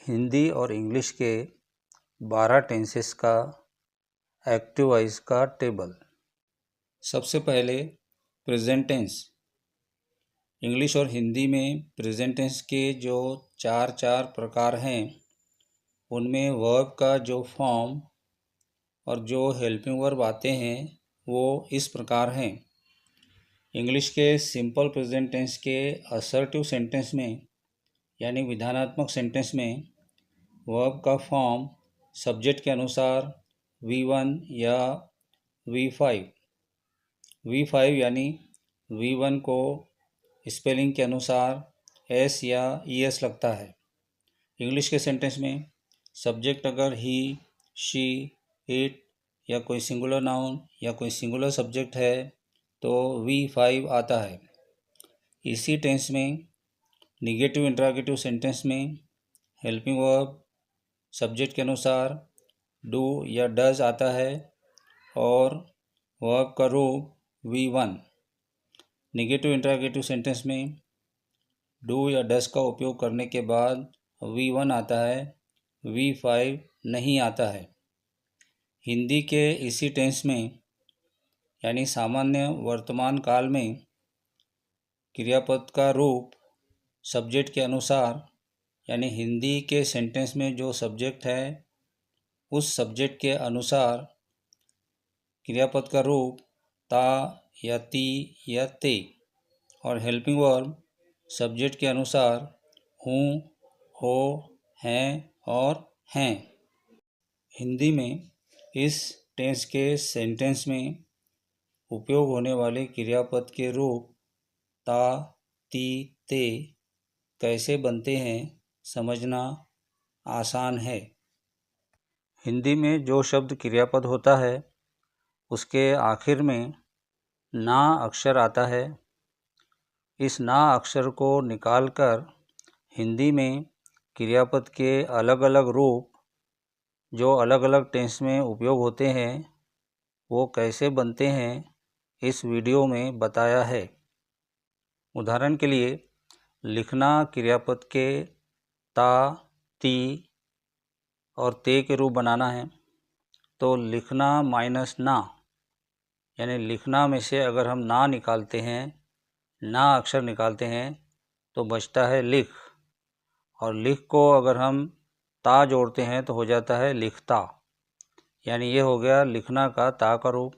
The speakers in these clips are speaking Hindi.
हिंदी और इंग्लिश के 12 टेंसेस का एक्टिव वॉइस का टेबल। सबसे पहले प्रेजेंट टेंस। इंग्लिश और हिंदी में प्रेजेंट टेंस के जो चार प्रकार हैं, उनमें वर्ब का जो फॉर्म और जो हेल्पिंग वर्ब आते हैं वो इस प्रकार हैं। इंग्लिश के सिंपल प्रेजेंट टेंस के असर्टिव सेंटेंस में यानी विधानात्मक सेंटेंस में वर्ब का फॉर्म सब्जेक्ट के अनुसार V1 या V5। V5 यानी V1 को स्पेलिंग के अनुसार S या ES लगता है। इंग्लिश के सेंटेंस में सब्जेक्ट अगर ही, शी, इट या कोई सिंगुलर नाउन या कोई सिंगुलर सब्जेक्ट है तो V5 आता है। इसी टेंस में निगेटिव इंटरोगेटिव सेंटेंस में हेल्पिंग वर्ब सब्जेक्ट के अनुसार डू या डज आता है और वर्ब का रूप V1। निगेटिव इंटरोगेटिव सेंटेंस में डू या डज का उपयोग करने के बाद V1 आता है, V5 नहीं आता है। हिंदी के इसी टेंस में यानी सामान्य वर्तमान काल में क्रियापद का रूप सब्जेक्ट के अनुसार यानी हिंदी के सेंटेंस में जो सब्जेक्ट है उस सब्जेक्ट के अनुसार क्रियापद का रूप ता या ती या ते और हेल्पिंग वर्ब सब्जेक्ट के अनुसार हूँ, हो, हैं और हैं। हिंदी में इस टेंस के सेंटेंस में उपयोग होने वाले क्रियापद के रूप ता, ती, ते कैसे बनते हैं समझना आसान है। हिंदी में जो शब्द क्रियापद होता है उसके आखिर में ना अक्षर आता है। इस ना अक्षर को निकालकर हिंदी में क्रियापद के अलग अलग रूप जो अलग अलग टेंस में उपयोग होते हैं वो कैसे बनते हैं इस वीडियो में बताया है। उदाहरण के लिए लिखना क्रियापद के ता, ती और ते के रूप बनाना है तो लिखना माइनस ना यानी लिखना में से अगर हम ना निकालते हैं, ना अक्षर निकालते हैं तो बचता है लिख, और लिख को अगर हम ता जोड़ते हैं तो हो जाता है लिखता, यानी ये हो गया लिखना का ता का रूप।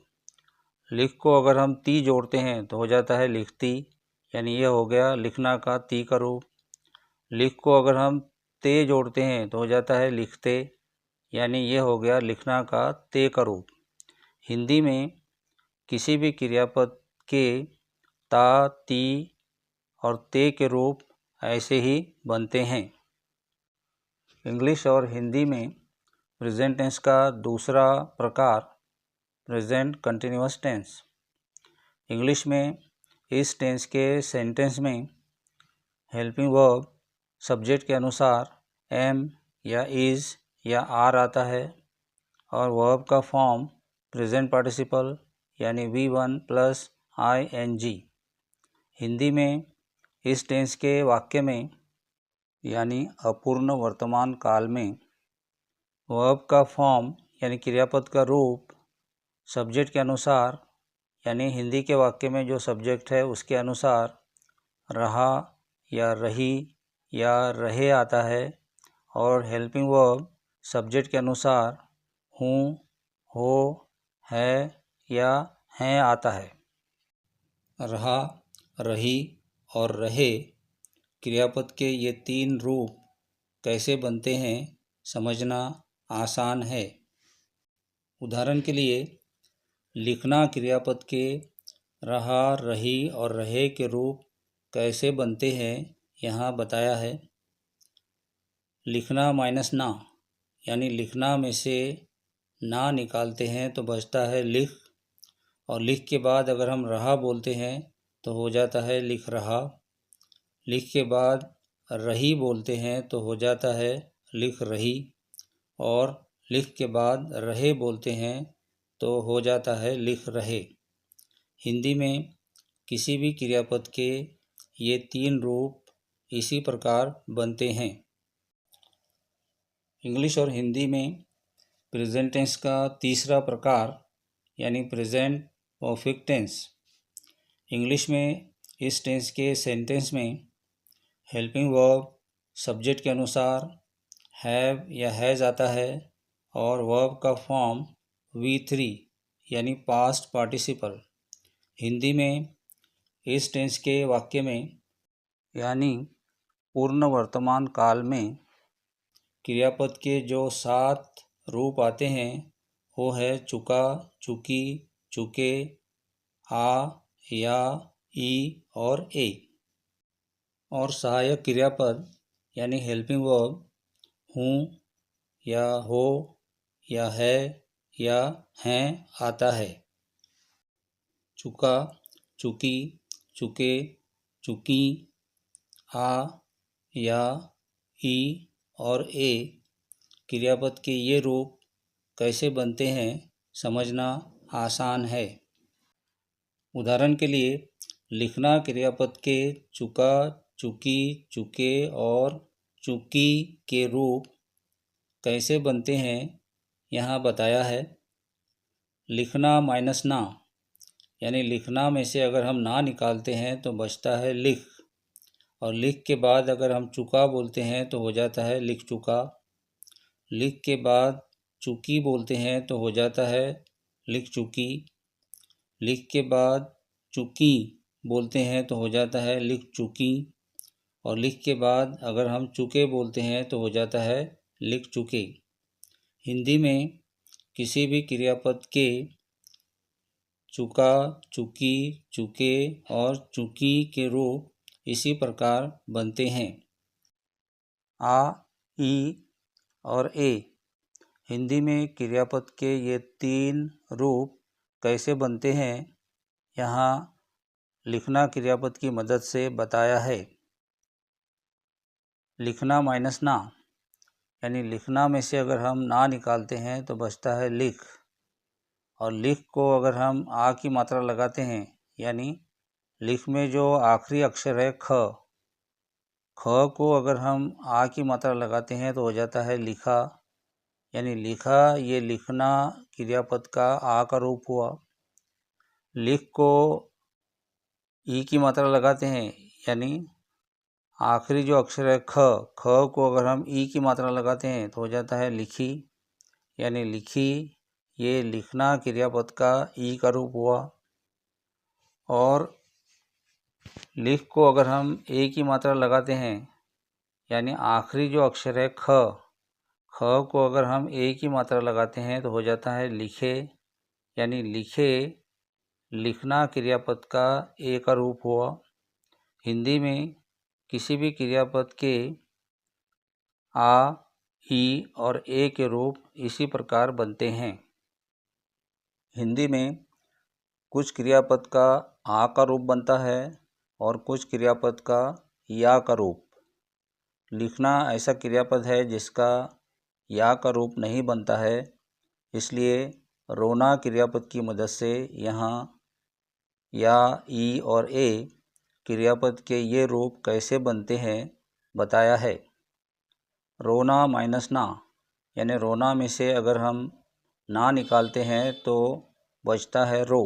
लिख को अगर हम ती जोड़ते हैं तो हो जाता है लिखती, यानी ये हो गया लिखना का ती का रूप। लिख को अगर हम ते जोड़ते हैं तो हो जाता है लिखते, यानी ये हो गया लिखना का ते का रूप। हिंदी में किसी भी क्रियापद के ता, ती और ते के रूप ऐसे ही बनते हैं। इंग्लिश और हिंदी में प्रेजेंट टेंस का दूसरा प्रकार प्रेजेंट कंटिन्यूअस टेंस। इंग्लिश में इस टेंस के सेंटेंस में हेल्पिंग वर्ब सब्जेक्ट के अनुसार एम या इज़ या आर आता है और वर्ब का फॉर्म प्रेजेंट पार्टिसिपल यानी V1 प्लस ING। हिंदी में इस टेंस के वाक्य में यानी अपूर्ण वर्तमान काल में वर्ब का फॉर्म यानी क्रियापद का रूप सब्जेक्ट के अनुसार यानी हिंदी के वाक्य में जो सब्जेक्ट है उसके अनुसार रहा या रही या रहे आता है और हेल्पिंग वर्ब सब्जेक्ट के अनुसार हूँ, हो, है या हैं आता है। रहा, रही और रहे क्रियापद के ये तीन रूप कैसे बनते हैं समझना आसान है। उदाहरण के लिए लिखना क्रियापद के रहा, रही और रहे के रूप कैसे बनते हैं यहाँ बताया है। लिखना माइनस ना यानी लिखना में से ना निकालते हैं तो बचता है लिख, और लिख के बाद अगर हम रहा बोलते हैं तो हो जाता है लिख रहा। लिख के बाद रही बोलते हैं तो हो जाता है लिख रही, और लिख के बाद रहे बोलते हैं तो हो जाता है लिख रहे। हिंदी में किसी भी क्रियापद के ये तीन रूप इसी प्रकार बनते हैं। इंग्लिश और हिंदी में प्रेजेंट टेंस का तीसरा प्रकार यानी प्रेजेंट परफेक्ट टेंस। इंग्लिश में इस टेंस के सेंटेंस में हेल्पिंग वर्ब सब्जेक्ट के अनुसार हैव या हैज़ आता है और वर्ब का फॉर्म V3 यानी पास्ट पार्टिसिपल। हिंदी में इस टेंस के वाक्य में यानी पूर्ण वर्तमान काल में क्रियापद के जो 7 रूप आते हैं वो है चुका, चुकी, चुके, आ, या, ई और ए। और सहायक क्रियापद यानी हेल्पिंग वर्ब हूँ या हो या है या हैं आता है। चुका, चुकी, चुके, चुकी, आ, या, ई और ए क्रियापद के ये रूप कैसे बनते हैं समझना आसान है। उदाहरण के लिए लिखना क्रियापद के चुका, चुकी, चुके और चुकी के रूप कैसे बनते हैं यहाँ बताया है। लिखना माइनस ना यानी लिखना में से अगर हम ना निकालते हैं तो बचता है लिख, और लिख के बाद अगर हम चुका बोलते हैं तो हो जाता है लिख चुका। लिख के बाद चुकी बोलते हैं तो हो जाता है लिख चुकी। लिख के बाद चुकी बोलते हैं तो हो जाता है लिख चुकी। और लिख के बाद अगर हम चुके बोलते हैं तो हो जाता है लिख चुके। हिंदी में किसी भी क्रियापद के चुका, चुकी, चुके और चुकी के रूप इसी प्रकार बनते हैं। आ, ई और ए हिंदी में क्रियापद के ये 3 रूप कैसे बनते हैं यहाँ लिखना क्रियापद की मदद से बताया है। लिखना माइनस ना यानी लिखना में से अगर हम ना निकालते हैं तो बचता है लिख, और लिख को अगर हम आ की मात्रा लगाते हैं यानी लिख में जो आखिरी अक्षर है ख, ख को अगर हम आ की मात्रा लगाते हैं तो हो जाता है लिखा, यानी लिखा ये लिखना क्रियापद का आ का रूप हुआ। लिख को ई की मात्रा लगाते हैं यानी आखिरी जो अक्षर है ख, ख को अगर हम ई की मात्रा लगाते हैं तो हो जाता है लिखी, यानी लिखी ये लिखना क्रियापद का ई का रूप हुआ। और लिख को अगर हम ए की मात्रा लगाते हैं यानी आखिरी जो अक्षर है ख, ख को अगर हम ए की मात्रा लगाते हैं तो हो जाता है लिखे, यानी लिखे लिखना क्रियापद का ए का रूप हुआ। हिंदी में किसी भी क्रियापद के आ, ई और ए के रूप इसी प्रकार बनते हैं। हिंदी में कुछ क्रियापद का आ का रूप बनता है और कुछ क्रियापद का या का रूप। लिखना ऐसा क्रियापद है जिसका या का रूप नहीं बनता है, इसलिए रोना क्रियापद की मदद से यहाँ या, ई और ए क्रियापद के ये रूप कैसे बनते हैं बताया है। रोना माइनस ना यानी रोना में से अगर हम ना निकालते हैं तो बचता है रो,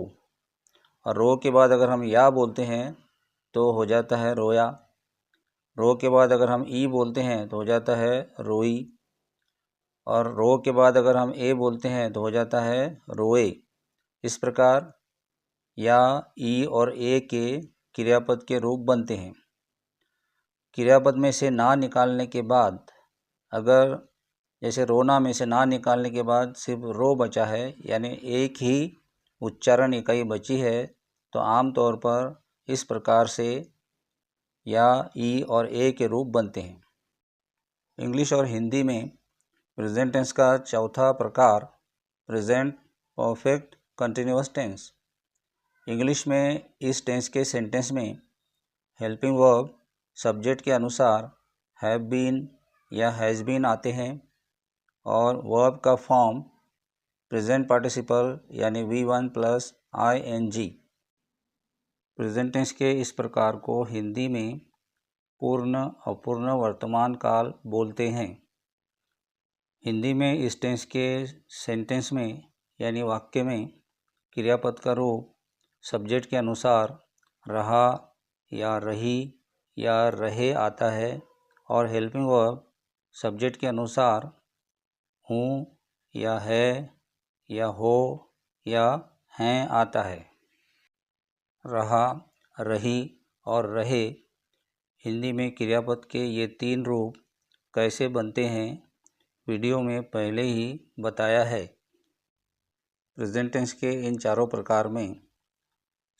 और रो के बाद अगर हम या बोलते हैं तो हो जाता है रोया। रो के बाद अगर हम ई बोलते हैं तो हो जाता है रोई, और रो के बाद अगर हम ए बोलते हैं तो हो जाता है रोए। इस प्रकार या, ई और ए के क्रियापद के रूप बनते हैं। क्रियापद में से ना निकालने के बाद अगर जैसे रोना में से ना निकालने के बाद सिर्फ रो बचा है यानी एक ही उच्चारण इकाई बची है, तो आमतौर पर इस प्रकार से या, ई और ए के रूप बनते हैं। इंग्लिश और हिंदी में प्रेजेंट टेंस का चौथा प्रकार present perfect continuous tense. English में इस टेंस के सेंटेंस में हेल्पिंग वर्ब सब्जेक्ट के अनुसार हैव बीन या हैज़ बीन आते हैं, और वर्ब का फॉर्म प्रेजेंट पार्टिसिपल यानी V1 plus ING। Present tense के इस प्रकार को हिंदी में पूर्ण अपूर्ण वर्तमान काल बोलते हैं। हिंदी में इस टेंस के सेंटेंस में यानी वाक्य में क्रियापद का रूप सब्जेक्ट के अनुसार रहा या रही या रहे आता है और हेल्पिंग वर्ब सब्जेक्ट के अनुसार हूँ या है या हो या हैं आता है। रहा, रही और रहे हिंदी में क्रियापद के ये 3 रूप कैसे बनते हैं वीडियो में पहले ही बताया है। प्रेजेंट टेंस के इन चारों प्रकार में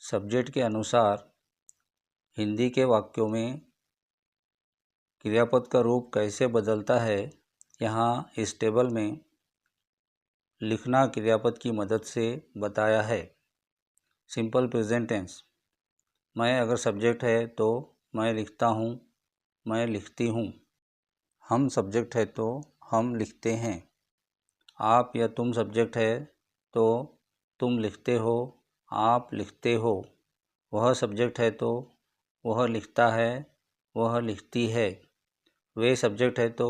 सब्जेक्ट के अनुसार हिंदी के वाक्यों में क्रियापद का रूप कैसे बदलता है यहाँ इस टेबल में लिखना क्रियापद की मदद से बताया है। सिंपल प्रेजेंट टेंस, मैं अगर सब्जेक्ट है तो मैं लिखता हूँ, मैं लिखती हूँ। हम सब्जेक्ट है तो हम लिखते हैं। आप या तुम सब्जेक्ट है तो तुम लिखते हो, आप लिखते हो। वह सब्जेक्ट है तो वह लिखता है, वह लिखती है। वे सब्जेक्ट है तो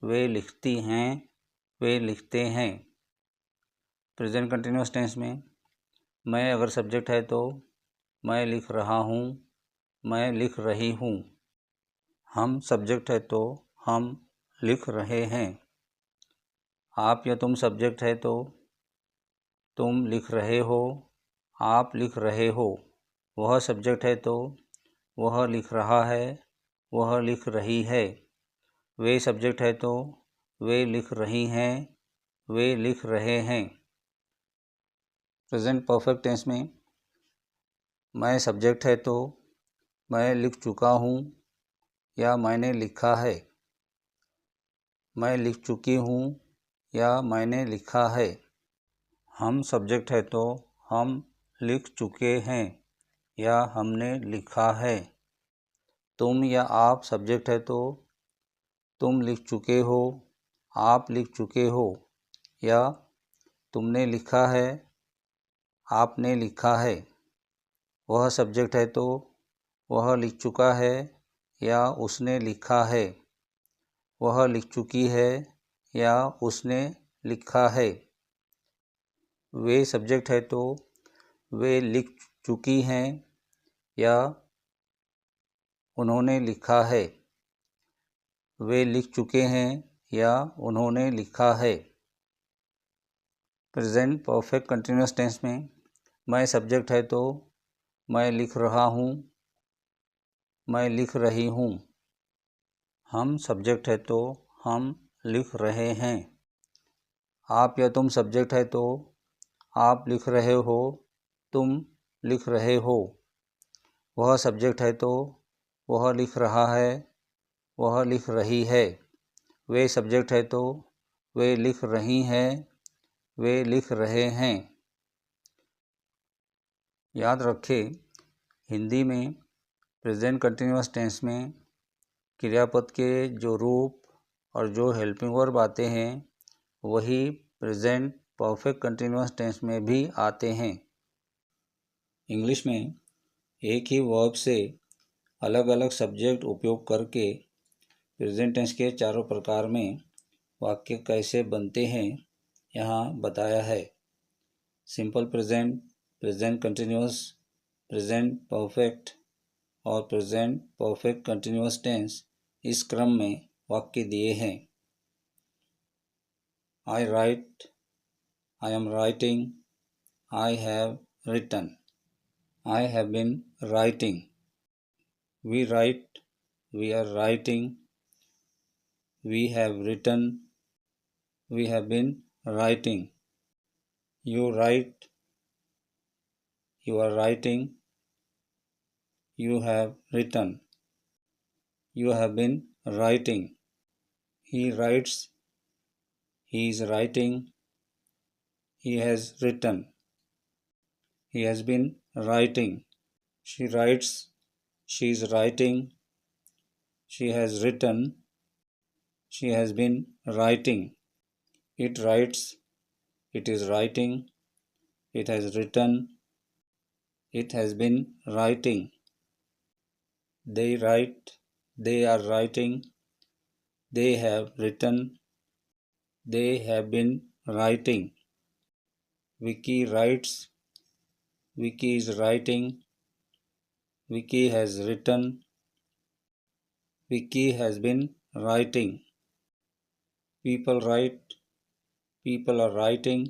वे लिखती हैं, वे लिखते हैं। प्रेजेंट कंटिन्यूअस टेंस में मैं अगर सब्जेक्ट है तो मैं लिख रहा हूँ, मैं लिख रही हूँ। हम सब्जेक्ट है तो हम लिख रहे हैं। आप या तुम सब्जेक्ट है तो तुम लिख रहे हो, आप लिख रहे हो। वह सब्जेक्ट है तो वह लिख रहा है, वह लिख रही है। वे सब्जेक्ट है तो वे लिख रही हैं, वे लिख रहे हैं। प्रेजेंट परफेक्ट टेंस में मैं सब्जेक्ट है तो मैं लिख चुका हूँ या मैंने लिखा है। मैं लिख चुकी हूँ या मैंने लिखा है। हम सब्जेक्ट है तो हम लिख चुके हैं या हमने लिखा है। तुम या आप सब्जेक्ट है तो तुम लिख चुके हो, आप लिख चुके हो या तुमने लिखा है, आपने लिखा है। वह सब्जेक्ट है तो वह लिख चुका है या उसने लिखा है। वह लिख चुकी है या उसने लिखा है। वे सब्जेक्ट है तो वे लिख चुकी हैं या उन्होंने लिखा है। वे लिख चुके हैं या उन्होंने लिखा है। प्रेजेंट परफेक्ट कंटिन्यूअस टेंस में मैं सब्जेक्ट है तो मैं लिख रहा हूँ, मैं लिख रही हूँ। हम सब्जेक्ट है तो हम लिख रहे हैं। आप या तुम सब्जेक्ट है तो आप लिख रहे हो, तुम लिख रहे हो। वह सब्जेक्ट है तो वह लिख रहा है, वह लिख रही है। वे सब्जेक्ट है तो वे लिख रही हैं, वे लिख रहे हैं। याद रखें, हिंदी में प्रेजेंट कंटिन्यूअस टेंस में क्रियापद के जो रूप और जो हेल्पिंग वर्ब आते हैं वही प्रेजेंट परफेक्ट कंटिन्यूअस टेंस में भी आते हैं। इंग्लिश में एक ही वर्ब से अलग अलग सब्जेक्ट उपयोग करके प्रेजेंट टेंस के चारों प्रकार में वाक्य कैसे बनते हैं यहाँ बताया है। Simple present, present continuous, present perfect और प्रेजेंट परफेक्ट कंटिन्यूअस टेंस इस क्रम में वाक्य दिए हैं। I write, I am writing, I have written, I have been writing. We write, we are writing, we have written, we have been writing. You write, you are writing, you have written, you have been writing. He writes, he is writing, he has written, he has been writing. She writes, she is writing, she has written, she has been writing. It writes, it is writing, it has written, it has been writing. They write, they are writing, they have written, They have been writing. Vicky writes. Vicky is writing. Vicky has written. Vicky has been writing. People write. People are writing.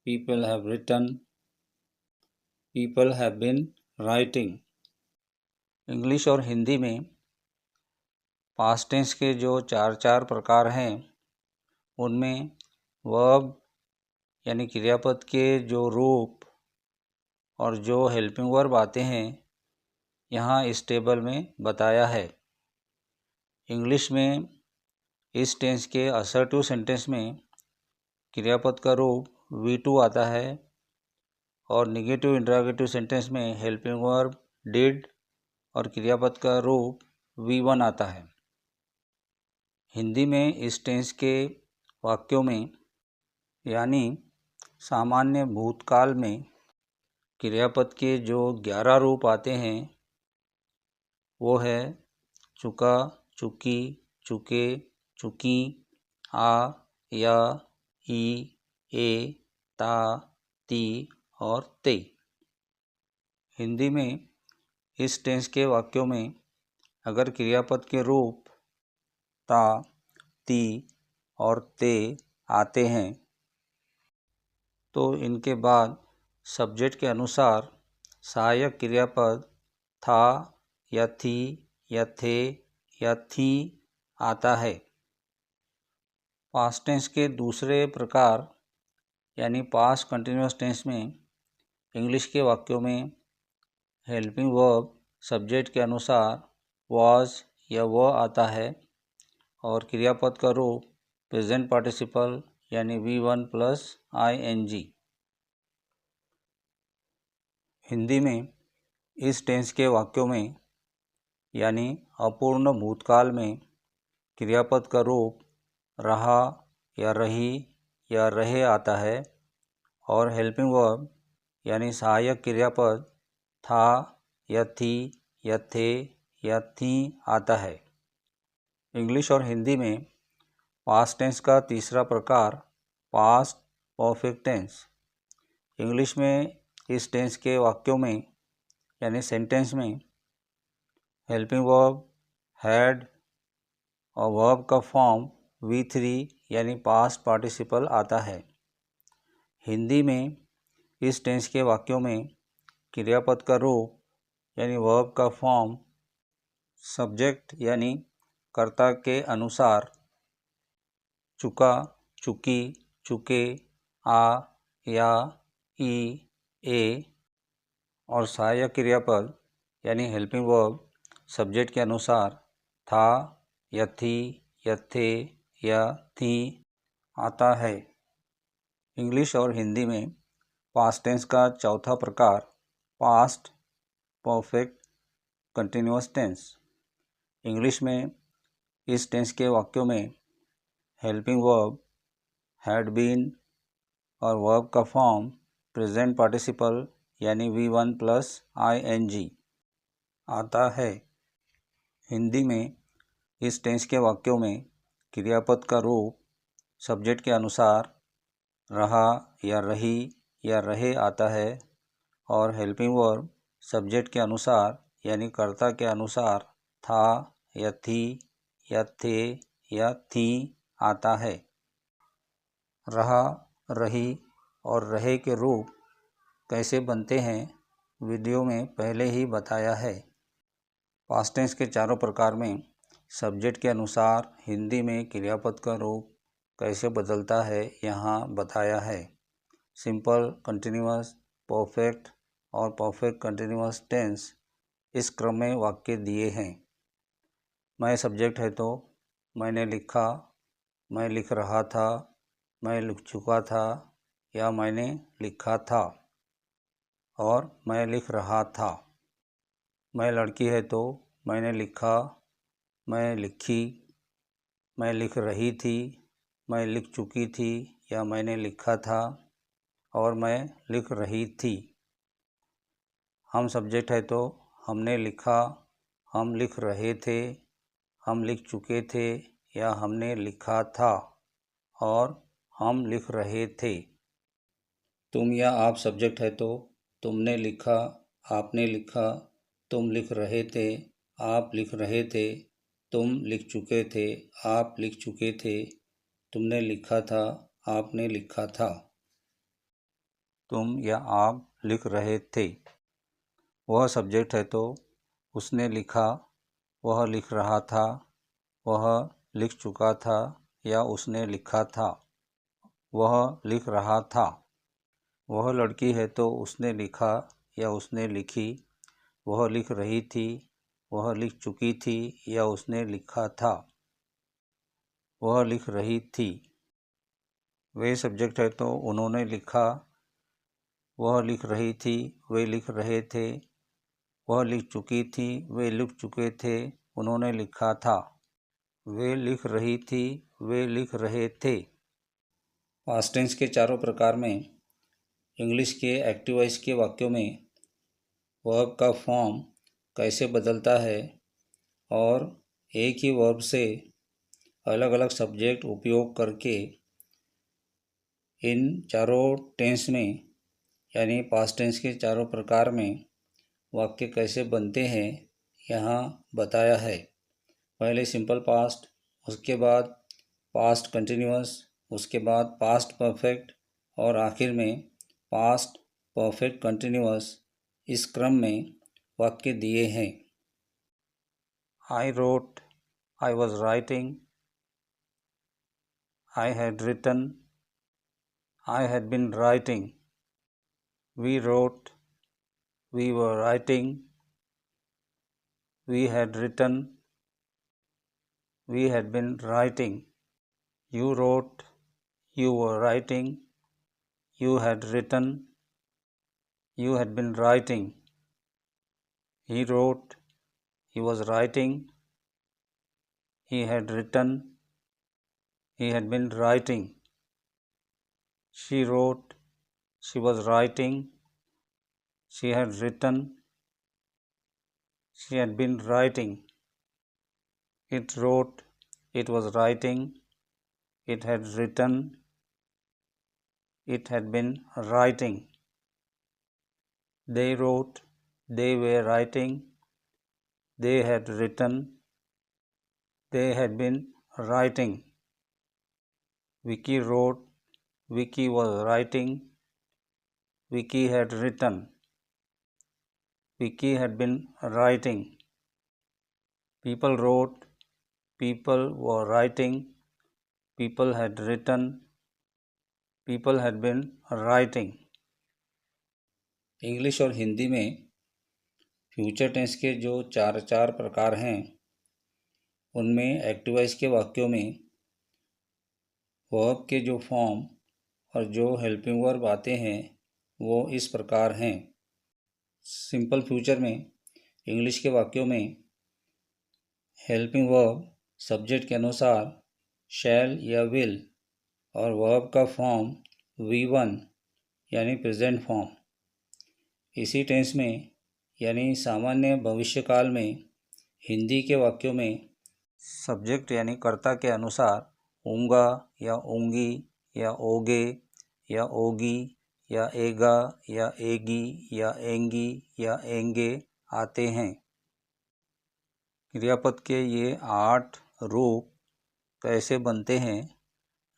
People have written. People have been writing. English और हिंदी में पास्ट टेंस के जो चार प्रकार हैं उनमें वर्ब यानी क्रियापद के जो रूप और जो हेल्पिंग वर्ब आते हैं यहाँ इस टेबल में बताया है। इंग्लिश में इस टेंस के असर्टिव सेंटेंस में क्रियापद का रूप V2 आता है और नेगेटिव इंटरोगेटिव सेंटेंस में हेल्पिंग वर्ब डिड और क्रियापद का रूप V1 आता है। हिंदी में इस टेंस के वाक्यों में यानी सामान्य भूतकाल में क्रियापद के जो 11 रूप आते हैं वो है चुका, चुकी, चुके, चुकी, आ, या, ई, ए, ता, ती और ते। हिंदी में इस टेंस के वाक्यों में अगर क्रियापद के रूप ता, ती और ते आते हैं तो इनके बाद सब्जेक्ट के अनुसार सहायक क्रियापद था या थी या थे या थी आता है। पास्ट टेंस के दूसरे प्रकार यानी पास्ट कंटिन्यूअस टेंस में इंग्लिश के वाक्यों में हेल्पिंग वर्ब सब्जेक्ट के अनुसार वाज या व आता है और क्रियापद का रूप प्रेजेंट पार्टिसिपल यानी V1 प्लस ing। हिंदी में इस टेंस के वाक्यों में यानी अपूर्ण भूतकाल में क्रियापद का रूप रहा या रही या रहे आता है और हेल्पिंग वर्ब यानी सहायक क्रियापद था या थी या थे या थी आता है। इंग्लिश और हिंदी में पास्ट टेंस का तीसरा प्रकार पास्ट परफेक्ट टेंस। इंग्लिश में इस टेंस के वाक्यों में यानी सेंटेंस में हेल्पिंग वर्ब हैड और वर्ब का फॉर्म V3 यानी पास्ट पार्टिसिपल आता है। हिंदी में इस टेंस के वाक्यों में क्रियापद का रूप यानी वर्ब का फॉर्म सब्जेक्ट यानी कर्ता के अनुसार चुका, चुकी, चुके, आ, या, ई, ए और सहायक क्रियापद यानी हेल्पिंग वर्ब सब्जेक्ट के अनुसार था या थी या थे या थी आता है। इंग्लिश और हिंदी में पास्ट टेंस का चौथा प्रकार past perfect continuous tense. English में इस टेंस के वाक्यों में हेल्पिंग वर्ब हैड बीन और वर्ब का फॉर्म प्रेजेंट पार्टिसिपल यानी V1 प्लस ing आता है। हिंदी में इस टेंस के वाक्यों में क्रियापद का रूप सब्जेक्ट के अनुसार रहा या रही या रहे आता है और हेल्पिंग वर्ब सब्जेक्ट के अनुसार यानी कर्ता के अनुसार था या थी या थे या थी आता है। रहा, रही और रहे के रूप कैसे बनते हैं वीडियो में पहले ही बताया है। पास्ट टेंस के चारों प्रकार में सब्जेक्ट के अनुसार हिंदी में क्रियापद का रूप कैसे बदलता है यहाँ बताया है। सिंपल, कंटिन्यूअस, परफेक्ट और परफेक्ट कंटिन्यूअस टेंस इस क्रम में वाक्य दिए हैं। मैं सब्जेक्ट है तो मैंने लिखा, मैं लिख रहा था, मैं लिख चुका था या मैंने लिखा था और मैं लिख रहा था। मैं लड़की है तो मैंने लिखा, मैं लिखी, मैं लिख रही थी, मैं लिख चुकी थी या मैंने लिखा था और मैं लिख रही थी। हम सब्जेक्ट है तो हमने लिखा, हम लिख रहे थे, हम लिख चुके थे या हमने लिखा था। और हम लिख रहे थे। तुम या आप सब्जेक्ट है तो तुमने लिखा, आपने लिखा, तुम लिख रहे थे, आप लिख रहे थे, तुम लिख चुके थे, आप लिख चुके थे, तुमने लिखा था, आपने लिखा था। तुम या आप लिख रहे थे। वह सब्जेक्ट है तो उसने लिखा, वह लिख रहा था, वह लिख चुका था या उसने लिखा था, वह लिख रहा था। वह लड़की है तो उसने लिखा या उसने लिखी, वह लिख रही थी, वह लिख चुकी थी या उसने लिखा था, वह लिख रही थी। वे सब्जेक्ट है तो उन्होंने लिखा, वह लिख रही थी, वे लिख रहे थे, वह लिख चुकी थी, वे लिख चुके थे, उन्होंने लिखा था, वे लिख रही थी, वे लिख रहे थे। पास्ट टेंस के चारों प्रकार में इंग्लिश के एक्टिव वॉइस के वाक्यों में वर्ब का फॉर्म कैसे बदलता है और एक ही वर्ब से अलग अलग सब्जेक्ट उपयोग करके इन चारों टेंस में यानी पास्ट टेंस के चारों प्रकार में वाक्य कैसे बनते हैं यहाँ बताया है। पहले सिंपल पास्ट, उसके बाद पास्ट कंटिन्यूअस, उसके बाद पास्ट परफेक्ट और आखिर में पास्ट परफेक्ट कंटिन्यूअस, इस क्रम में वाक्य दिए हैं। I wrote, I was writing, I had written, I had been writing. We wrote, we were writing, we had written, we had been writing. You wrote, you were writing, you had written, you had been writing. He wrote, he was writing, he had written, he had been writing. She wrote, she was writing, she had written, she had been writing. It wrote, it was writing, it had written, it had been writing. They wrote, they were writing, they had written, they had been writing. Vicky wrote, Vicky was writing, Vicky had written, Vicky had been writing. People wrote, people were writing, people had written, people had been writing. English और हिंदी में फ्यूचर टेंस के जो चार प्रकार हैं उनमें एक्टिव वॉइस के वाक्यों में वर्ब के जो फॉर्म और जो हेल्पिंग वर्ब आते हैं वो इस प्रकार हैं। सिंपल फ्यूचर में इंग्लिश के वाक्यों में हेल्पिंग वर्ब सब्जेक्ट के अनुसार शैल या विल और वर्ब का फॉर्म V1 यानी प्रेजेंट फॉर्म। इसी टेंस में यानी सामान्य भविष्यकाल में हिंदी के वाक्यों में सब्जेक्ट यानी कर्ता के अनुसार ऊँगा या ऊँगी या ओगे या ओगी या एगा या एगी या एंगी या एंगे आते हैं। क्रियापद के ये 8 रूप कैसे बनते हैं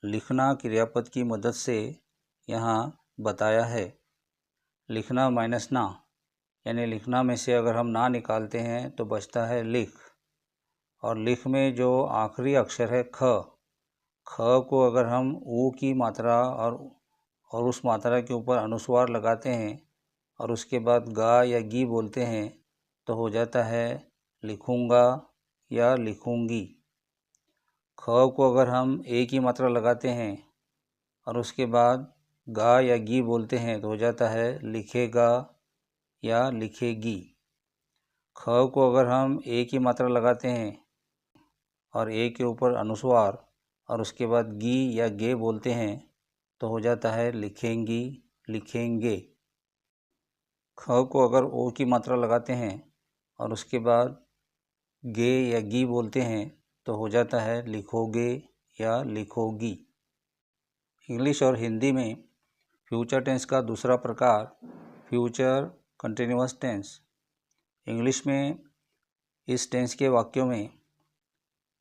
लिखना क्रियापद की मदद से यहाँ बताया है। लिखना माइनस ना यानी लिखना में से अगर हम ना निकालते हैं तो बचता है लिख, और लिख में जो आखिरी अक्षर है ख, ख को अगर हम ऊ की मात्रा और उस मात्रा के ऊपर अनुस्वार लगाते हैं और उसके बाद गा या गी बोलते हैं तो हो जाता है लिखूँगा या लिखूँगी। ख को अगर हम ए की मात्रा लगाते हैं और उसके बाद गा या गी बोलते हैं तो हो जाता है लिखेगा या लिखेगी। ख को अगर हम ए की मात्रा लगाते हैं और ए के ऊपर अनुस्वार और उसके बाद गी या गे बोलते हैं तो हो जाता है लिखेंगी, लिखेंगे। ख को अगर ओ की मात्रा लगाते हैं और उसके बाद गे या गी बोलते हैं तो हो जाता है लिखोगे या लिखोगी। इंग्लिश और हिंदी में फ्यूचर टेंस का दूसरा प्रकार फ्यूचर कंटिन्यूअस टेंस। इंग्लिश में इस टेंस के वाक्यों में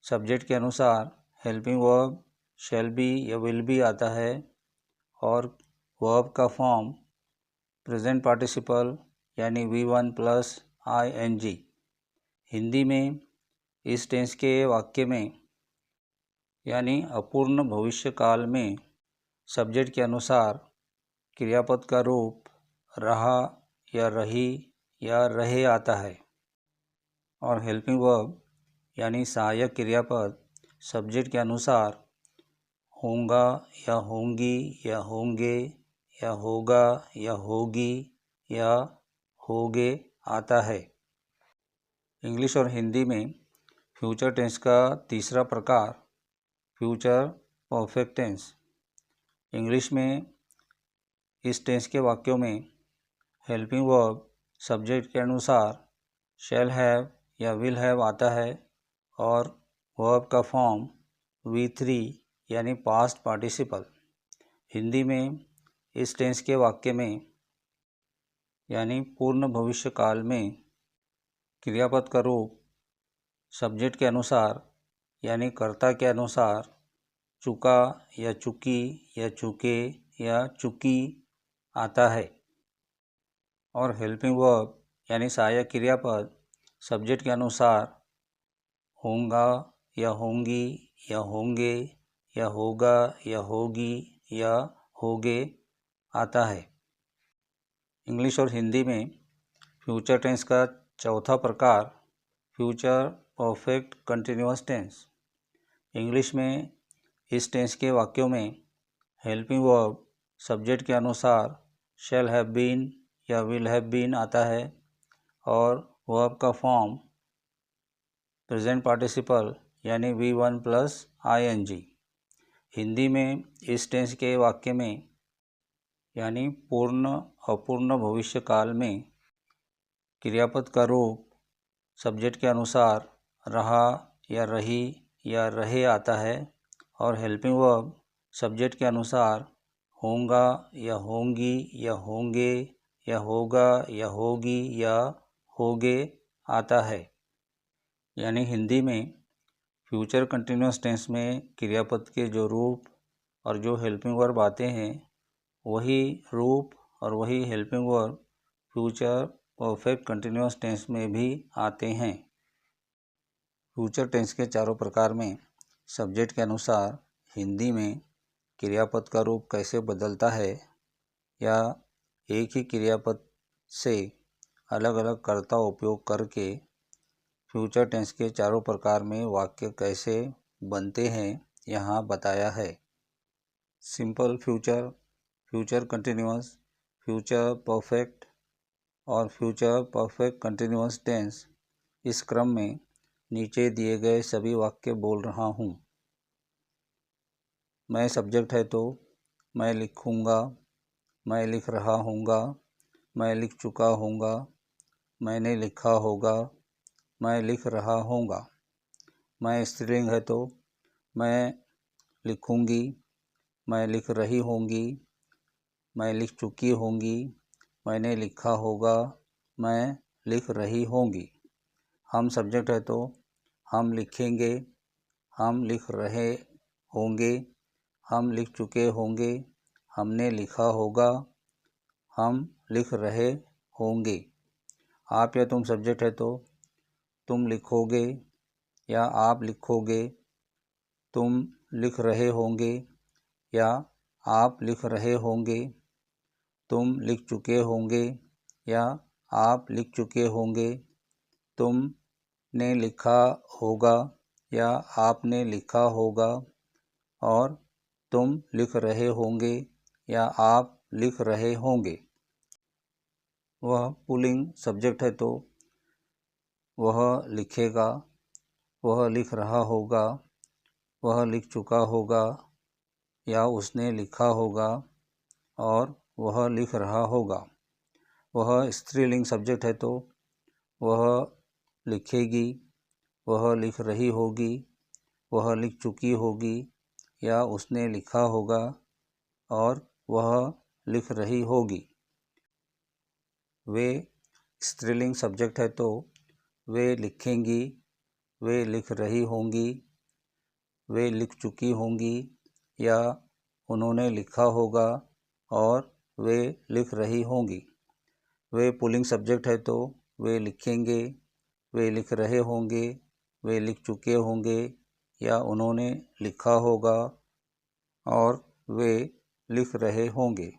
सब्जेक्ट के अनुसार हेल्पिंग वर्ब शैल बी या विल बी आता है और वर्ब का फॉर्म प्रेजेंट पार्टिसिपल यानी V1 प्लस ING। हिंदी में इस टेंस के वाक्य में यानी अपूर्ण भविष्य काल में सब्जेक्ट के अनुसार क्रियापद का रूप रहा या रही या रहे आता है और हेल्पिंग वर्ब यानी सहायक क्रियापद सब्जेक्ट के अनुसार होगा या होंगी या होंगे या होगा या होगी या होगे आता है। इंग्लिश और हिंदी में फ्यूचर टेंस का तीसरा प्रकार फ्यूचर परफेक्ट टेंस। इंग्लिश में इस टेंस के वाक्यों में हेल्पिंग वर्ब सब्जेक्ट के अनुसार शैल हैव या विल हैव आता है और वर्ब का फॉर्म V3 यानी पास्ट पार्टिसिपल। हिंदी में इस टेंस के वाक्य में यानी पूर्ण भविष्य काल में क्रियापद का रूप सब्जेक्ट के अनुसार यानी कर्ता के अनुसार चुका या चुकी या चुके या चुकी आता है और हेल्पिंग वर्ब यानी सहायक क्रियापद सब्जेक्ट के अनुसार होगा या होंगी या होंगे या होगा या होगी या होगे आता है। इंग्लिश और हिंदी में फ्यूचर टेंस का चौथा प्रकार future perfect continuous tense. English में इस टेंस के वाक्यों में हेल्पिंग वर्ब सब्जेक्ट के अनुसार शैल हैव बीन या विल हैव बीन आता है और वर्ब का फॉर्म प्रेजेंट पार्टिसिपल यानी V1 प्लस ING। हिंदी में इस टेंस के वाक्य में यानी पूर्ण अपूर्ण भविष्य काल में क्रियापद का रूप सब्जेक्ट के अनुसार रहा या रही या रहे आता है और हेल्पिंग वर्ब सब्जेक्ट के अनुसार होगा या होंगी या होंगे या होगा या होगी या होगे आता है। यानी हिंदी में फ्यूचर कंटिन्यूअस टेंस में क्रियापद के जो रूप और जो हेल्पिंग वर्ब आते हैं वही रूप और वही helping verb future perfect continuous tense में भी आते हैं। फ्यूचर टेंस के चारों प्रकार में सब्जेक्ट के अनुसार हिंदी में क्रियापद का रूप कैसे बदलता है या एक ही क्रियापद से अलग अलग कर्ता उपयोग करके फ्यूचर टेंस के चारों प्रकार में वाक्य कैसे बनते हैं यहाँ बताया है। Simple future, future continuous, future perfect और फ्यूचर परफेक्ट कंटिन्यूअस टेंस इस क्रम में नीचे दिए गए सभी वाक्य बोल रहा हूँ। मैं सब्जेक्ट है तो मैं लिखूँगा, मैं लिख रहा हूँगा, मैं लिख चुका हूँगा, मैंने लिखा होगा, मैं लिख रहा हूँगा। मैं स्त्रीलिंग है तो मैं लिखूँगी, मैं लिख रही होंगी, मैं लिख चुकी होंगी, मैंने लिखा होगा, मैं लिख रही होंगी। हम सब्जेक्ट है तो हम लिखेंगे, हम लिख रहे होंगे, हम लिख चुके होंगे, हमने लिखा होगा, हम लिख रहे होंगे। आप या तुम सब्जेक्ट है तो तुम लिखोगे या आप लिखोगे, तुम लिख रहे होंगे या आप लिख रहे होंगे, तुम लिख चुके होंगे या आप लिख चुके होंगे, तुमने लिखा होगा या आपने लिखा होगा और तुम लिख रहे होंगे या आप लिख रहे होंगे। वह पुल्लिंग सब्जेक्ट है तो वह लिखेगा, वह लिख रहा होगा, वह लिख चुका होगा या उसने लिखा होगा और वह लिख रहा होगा। वह स्त्रीलिंग सब्जेक्ट है तो वह लिखेगी, वह लिख रही होगी, वह लिख चुकी होगी या उसने लिखा होगा और वह लिख रही होगी। वे स्त्रीलिंग सब्जेक्ट है तो वे लिखेंगी, वे लिख रही होंगी, वे लिख चुकी होंगी या उन्होंने लिखा होगा और वे लिख रही होंगी। वे पुल्लिंग सब्जेक्ट है तो वे लिखेंगे, वे लिख रहे होंगे, वे लिख चुके होंगे या उन्होंने लिखा होगा और वे लिख रहे होंगे।